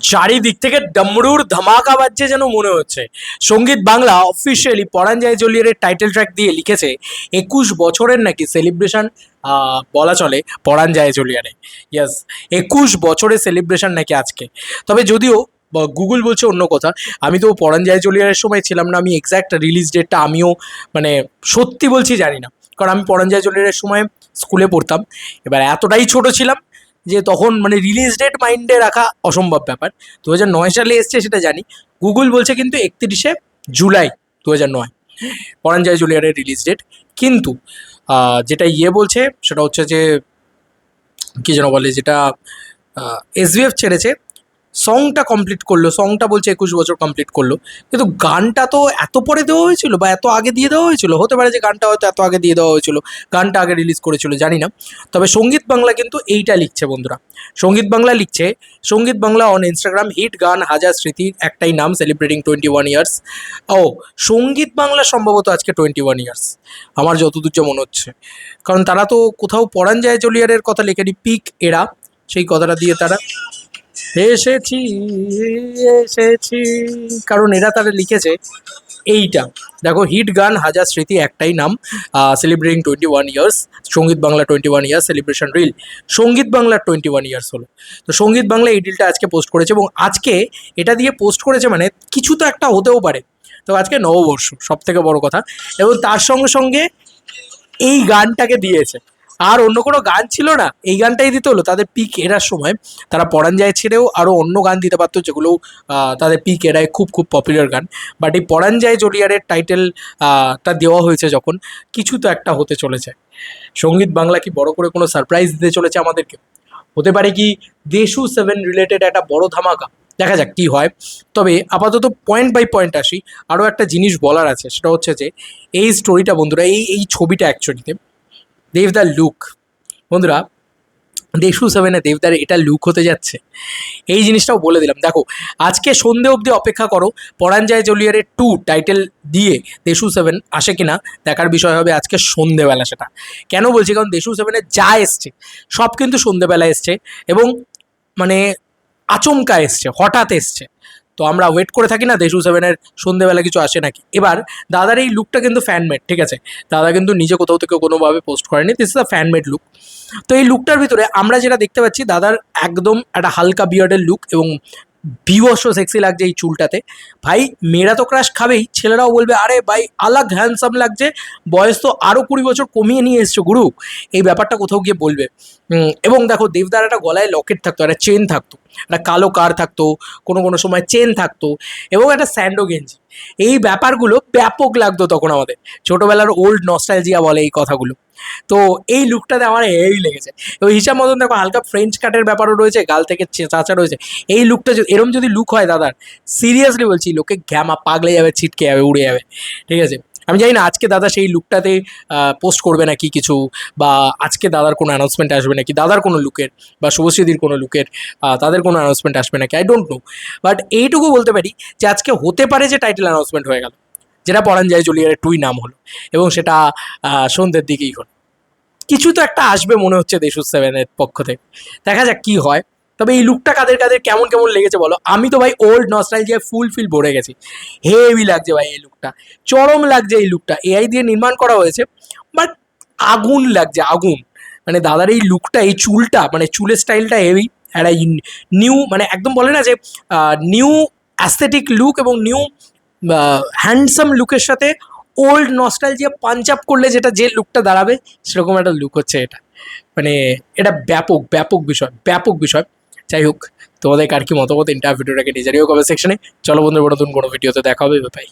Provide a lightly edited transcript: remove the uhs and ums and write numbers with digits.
চারিদিক থেকে ডমরুর ধামাকা বাজছে যেন মনে হচ্ছে। সঙ্গীত বাংলা অফিসিয়ালি পরাণ যায় জ্বলিয়ারের টাইটেল ট্র্যাক দিয়ে লিখেছে 21 বছরের নাকি সেলিব্রেশন বলা চলে পরাণ যায় জ্বলিয়ারে। ইয়াস, 21 বছরের সেলিব্রেশন নাকি আজকে। তবে যদিও গুগল বলছে অন্য কথা। আমি তো পরাণ যায় জ্বলিয়ারের সময় ছিলাম না, আমি এক্স্যাক্ট রিলিজ ডেটটা আমিও মানে সত্যি বলছি জানি না, কারণ আমি পরাণ যায় জ্বলিয়ারের সময় স্কুলে পড়তাম। এবার এতটাই ছোট ছিলাম যে তখন মানে রিলিজ ডেট মাইন্ডে রাখা অসম্ভব ব্যাপার। 2009 সালে এসছে সেটা জানি, গুগল বলছে কিন্তু 31শে জুলাই 2009 পরাণ যায় জ্বলিয়ারের রিলিজ ডেট। কিন্তু যেটা বলছে সেটা হচ্ছে যে কি যেন বলে, যেটা এসভিএফ ছেড়েছে, সংটা কমপ্লিট করলো, সংটা বলছে 21 বছর কমপ্লিট করলো, কিন্তু গানটা তো এত পরে দেওয়া হয়েছিল বা এত আগে দিয়ে দেওয়া হয়েছিল, হতে পারে যে গানটা হয়তো এত আগে দিয়ে দেওয়া হয়েছিল, গানটা আগে রিলিজ করেছিল, জানি না। তবে সঙ্গীত বাংলা কিন্তু এইটা লিখছে বন্ধুরা, সঙ্গীত বাংলা লিখছে, সঙ্গীত বাংলা অন ইনস্টাগ্রাম, হিট গান হাজার স্মৃতির একটাই নাম সেলিব্রেটিং 21 ইয়ার্স। ও সঙ্গীত বাংলা সম্ভবত আজকে 21 ইয়ার্স, আমার যতদূর যা মনে হচ্ছে, কারণ তারা তো কোথাও পরাণ যায় জ্বলিয়ারের কথা লেখেনি, পিক এরা সেই কথাটা দিয়ে তারা এসেছি এসেছি, কারণ এরা তারা লিখেছে এইটা। দেখো, হিট গান হাজার স্মৃতি একটাই নাম সেলিব্রেটিং 21 ইয়ার্স, সঙ্গীত বাংলা 21 ইয়ার্স সেলিব্রেশন রিল, সঙ্গীত বাংলার 21 ইয়ার্স হলো। তো সঙ্গীত বাংলা এই রিলটা আজকে পোস্ট করেছে, এবং আজকে এটা দিয়ে পোস্ট করেছে মানে কিছু তো একটা হতেও পারে। তো আজকে নববর্ষ, সব থেকে বড় কথা, এবং তার সঙ্গে সঙ্গে এই গানটাকে দিয়েছে, আর অন্য কোনো গান ছিল না, এই গানটাই দিতে হলো। তাদের পিক এরার সময় তারা পরাণ যায় ছেড়েও আরও অন্য গান দিতে পারতো, যেগুলো তাদের পিক এরায় খুব খুব পপুলার গান। বাট এই পরাণ যায় জ্বলিয়ারের টাইটেলটা দেওয়া হয়েছে যখন, কিছু তো একটা হতে চলেছে। সঙ্গীত বাংলা কি বড় করে কোনো সারপ্রাইজ দিতে চলেছে আমাদেরকে? হতে পারে কি দেশু 7 রিলেটেড একটা বড় ধামাকা? দেখা যাক কি হয়। তবে আপাতত পয়েন্ট বাই পয়েন্ট আসি, আরও একটা জিনিস বলার আছে, সেটা হচ্ছে যে এই স্টোরিটা বন্ধুরা, এই ছবিটা অ্যাকচুয়ালিতে দেবদার লুক বন্ধুরা, দেশু 7-এ দেবদার এটা লুক হতে যাচ্ছে, এই জিনিসটাও বলে দিলাম। দেখো, আজকে সন্ধে অবধি অপেক্ষা করো, পরাণ যায় জ্বলিয়ারের 2 টাইটেল দিয়ে দেশু 7 আসে কিনা দেখার বিষয় হবে আজকে সন্ধেবেলা। সেটা কেন বলছি, কারণ দেশু 7-এ যা এসছে সব কিন্তু সন্ধেবেলা এসছে, এবং মানে আচমকা এসছে, হঠাৎ এসছে। তো আমরা ওয়েট করে থাকি না দেশু 7-এর সন্ধেবেলা কিছু আসে নাকি। এবার দাদার এই লুকটা কিন্তু ফ্যানমেড, ঠিক আছে, দাদা কিন্তু নিজে কোথাও থেকে কোনোভাবে পোস্ট করেনি, this is a fan-made look. তো এই লুকটার ভিতরে আমরা যেটা দেখতে পাচ্ছি, দাদার একদম একটা হালকা বিয়ার্ডের লুক, এবং বিভৎস সেক্সি লাগছে এই চুলটাতে। ভাই, মেয়েরা তো ক্রাশ খাবেই, ছেলেরাও বলবে আরে ভাই আলাগ হ্যান্ডসাম লাগছে, বয়স তো আরও 20 বছর কমিয়ে নিয়ে এসছো গুরু, এই ব্যাপারটা কোথাও গিয়ে বলবে। এবং দেখো, দেবদার একটা গলায় লকেট থাকতো, একটা চেন থাকতো, একটা কালো কার থাকতো, কোনো কোনো সময় চেন থাকতো, এবং একটা স্যান্ডো গেঞ্জি, এই ব্যাপারগুলো ব্যাপক লাগতো তখন আমাদের ছোটোবেলার ওল্ড নস্টালজিয়া বলে এই কথাগুলো। তো এই লুকটাতে আমার এই লেগেছে। এবং হিসাব মতন দেখো, হালকা ফ্রেঞ্চ কাটের ব্যাপারও রয়েছে, গাল থেকে চাচা রয়েছে। এই লুকটা এরম যদি লুক হয় দাদার, সিরিয়াসলি বলছি, লোকে ঘ্যামা পাগলে যাবে, ছিটকে যাবে, উড়ে যাবে, ঠিক আছে। আমি জানি না আজকে দাদা সেই লুকটাতে পোস্ট করবে নাকি কিছু, বা আজকে দাদার কোনো অ্যানাউন্সমেন্ট আসবে নাকি, দাদার কোনো লুকের বা শুভশ্রীদির কোনো লুকের তাদের কোনো অ্যানাউন্সমেন্ট আসবে নাকি, আই ডোন্ট নো। বাট এইটুকু বলতে পারি যে আজকে হতে পারে যে টাইটেল অ্যানাউন্সমেন্ট হয়ে গেল, যেটা পরাণ যায় জ্বলিয়ারের 2 নাম হলো, এবং সেটা সন্ধ্যের দিকেই হলো। কিছু তো একটা আসবে মনে হচ্ছে দেশু 7-এর পক্ষ থেকে, দেখা যাক কি হয়। তবে এই লুকটা কাদের কাদের কেমন কেমন লেগেছে বলো। আমি তো ভাই ওল্ড নস্টালজিয়ায় ফুল ফিল ভরে গেছি, হেভি লাগছে ভাই এই লুকটা, চরম লাগছে এই লুকটা। এআই দিয়ে নির্মাণ করা হয়েছে, বাট আগুন লাগছে, আগুন। মানে দাদার এই লুকটা, এই চুলটা, মানে চুলের স্টাইলটা হেভি, একটা নিউ, মানে একদম বলে না যে নিউ অ্যাস্থেটিক লুক, এবং নিউ হ্যান্ডসাম লুকের সাথে ওল্ড নস্টালজিয়া পাঞ্চ আপ করলে যেটা যে লুকটা দাঁড়াবে, সেরকম একটা লুক হচ্ছে এটা। মানে এটা ব্যাপক ব্যাপক বিষয়, ব্যাপক বিষয়। যাই হোক, তোমাদের কার কি মতামত, ভিডিওটাকে নিজেরও কমেন্ট সেকশনে। চলো বন্ধুরা, নতুন কোনো ভিডিওতে দেখা হবে, বাই।